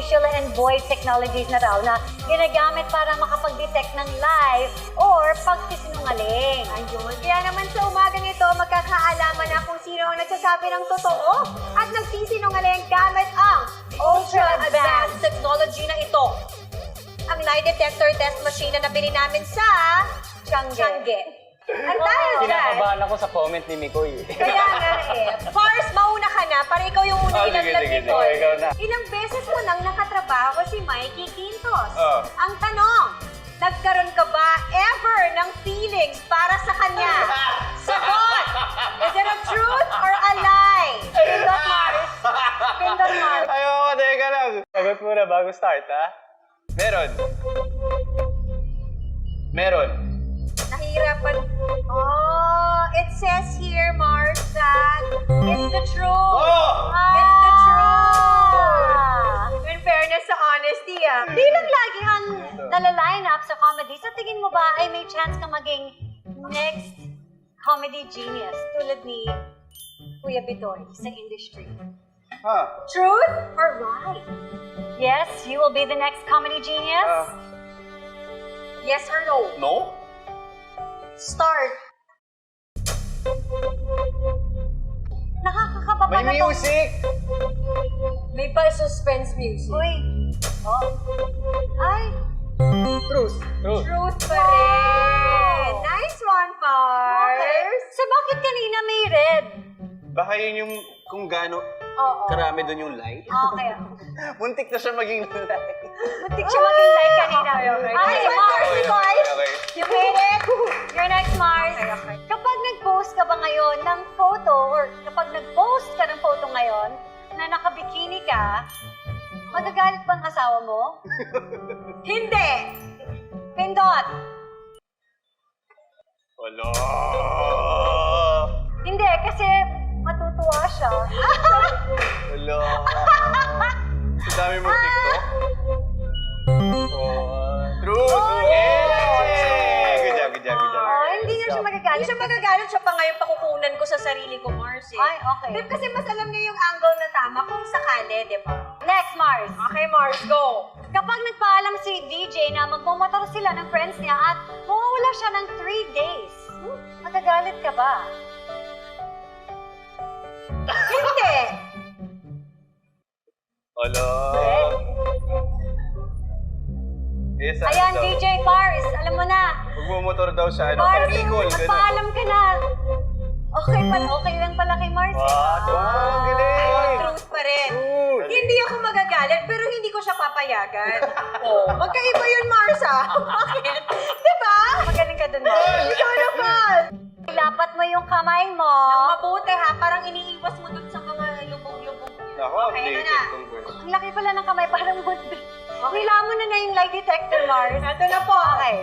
facial and voice technologies na raw na ginagamit para makapag-detect ng live or pagsisinungaling. Ayun. Kaya naman sa umagang ito, magkakaalaman na kung sino ang nagsasabi ng totoo at nagsisinungaling gamit ang ultra-advanced technology na ito. Ang lie detector test machine na nabili namin sa Tiangge. Ang dahil dyan, Kinakabahan ako sa comment ni Mikoy. kaya nga Mars, mauna ka na para ikaw yung una ilaglag sige, nito. ikaw na. Ilang beses mo nang nakatrabaho si Mikey Quintos. Oh. Ang tanong, nagkaroon ka ba ever ng feelings para sa kanya? Sagot! Is it a truth or a lie? Pindot Mars. Pindot Mars. Ayoko, teka lang. Sagot muna bago start, ha? Meron. Meron. Nahihirapan. Oh, it says here, Mars, that it's the truth. Oh! It's the truth. In fairness sa honesty, Di lang lagi ang nalaline up sa comedy. Sa tingin mo ba ay may chance ka maging next comedy genius tulad ni Kuya Bitoy sa industry? Huh? Truth or lie? Yes, you will be the next comedy genius? Yes or no? No? Start. Nakakakaba ba May na tong- music! May pa-suspense music. Uy. Oh. Ay. Truth. Truth. Truth pa rin. Wow. Nice one, Okay. Pars. So bakit kanina may red? Baka yun yung kung gaano Oo. karami doon yung light. Okay. Muntik na siya maging light. Muntik siya maging like kanina. Okay. Ay, Okay. Mars, Okay, okay. you made it. You're next, Mars. Okay, okay. Kapag nag-post ka ba ngayon ng photo or kapag nag-post ka ng photo ngayon na nakabikini ka, magagalit bang asawa mo? Hindi. Pindot. Wala. Hindi, kasi matutuwa siya. Wala. Ang dami mo TikTok. True. Yeah! Good job, good job, good job. Oh, hindi na siya magagalit. Hindi siya magagalit. Siya pa ngayon pakukunan ko sa sarili ko, Mars. Ay, okay. Babe, kasi mas alam niya yung angle na tama kung sakali, di ba? Next, Mars. Okay, Mars, go. Kapag nagpaalam si DJ na magmumotor sila ng friends niya at mawawala siya ng 3 days, magagalit ka ba? Hindi. Wala. Yes, Ayan, daw. DJ Pars, alam mo na. Magmumotor daw sa ano, Pars, pag-equal, gano'n. magpaalam ka na. Okay lang pala kay Mars. What? Wow, galing! Truth pa rin. Truth. Hindi ako magagalit, pero hindi ko siya papayagan. Oh, magkaiba yun, Mars, Bakit? Di ba? Magaling ka dun. Ikaw naman. Ilapat mo yung kamay mo. Ang mabuti, parang iniiwas mo dun sa mga lubog-lubog. Ako, Okay, ito updated na. tong girl. Ang laki pala ng kamay, parang bundi. Nila mo na yung lie detector, Mars. Ito na po. Okay.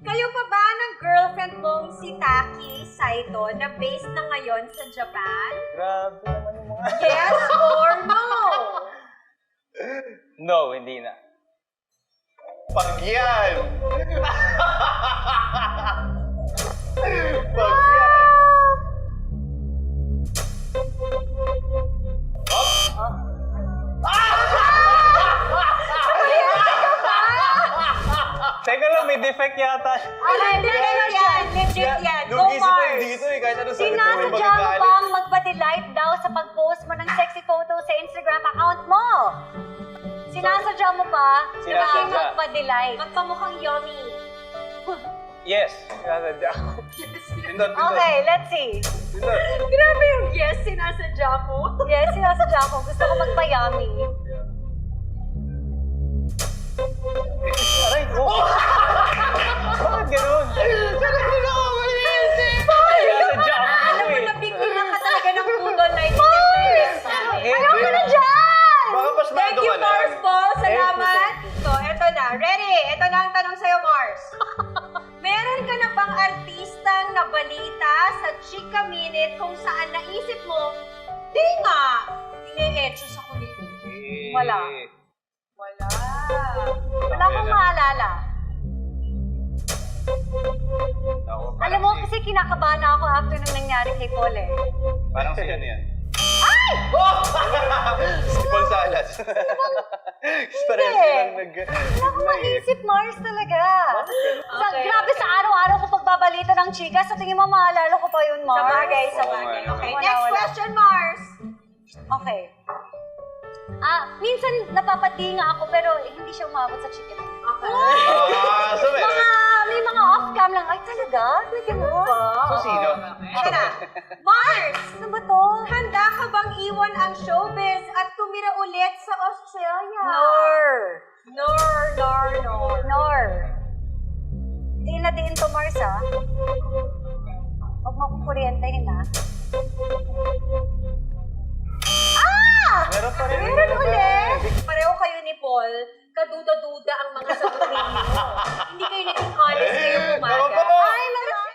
Kayo pa ba ng girlfriend mong si Taki Saito na based na ngayon sa Japan? Grabe naman yung mga... Yes or no? No, hindi na. Pag yan! Pag yan! Teka lang, may defect yata. Hindi yan. Legit yan. Go, Nung isip ko Mars. dito kahit ano sabi ko may Sinasadya mo magagalit. bang magpa-delight daw sa pag-post mo ng sexy photo sa Instagram account mo? Sinasadya mo pa na Sinasadya. magpa-delight? Magpamukhang yummy. Yes, sinasadya ako. Pindot, pindot. Okay, let's see. Pindot. Grabe yung yes, sinasadya ko. Yes, sinasadya ko. Gusto ko magpa-yummy. Aray, oh! Bakit ganun? Sinasadya ako. Alam mo, nabigyan ka talaga ng pudol na iti-test. Ayaw ko na dyan! Baka pasmado Thank you, ka na. Mars Paul. Salamat. So, eto na. Ready? Eto na ang tanong sa'yo, Mars. Meron ka na bang artistang nabalita sa Chika Minute kung saan naisip mo, di nga, ine-etcho sa kulit? Wala. Wala. Wala akong maalala. Ako, Alam mo, kasi kinakabahan ako after nung nangyari kay Paul eh. Parang si ano yan. Ay! Oh! Si Paul Salas. Parehas silang nag... Wala akong maisip, Mars talaga. Okay, Grabe sa araw-araw ko pagbabalita ng chika. Sa tingin mo, maalala ko pa yun, Mars. Sa bagay. Oo nga naman. Okay, Wala, next wala. question, Mars. Okay. Minsan napapati nga ako, pero hindi siya umabot sa chicken. Okay. So meron. May mga off-cam lang. Ay, talaga? May ganun? So sino? Ito na. Mars! Ano ba to? Handa ka bang iwan ang showbiz at tumira ulit sa Australia? Nor. Diin na diin to, Mars, ha? Huwag mo akong kuryentehin, ha? Meron pa rin. Meron ulit. Pareho kayo ni Paul, kaduda-duda ang mga sagot ninyo. Hindi kayo naging honest ngayong umaga. Naku po! Ay,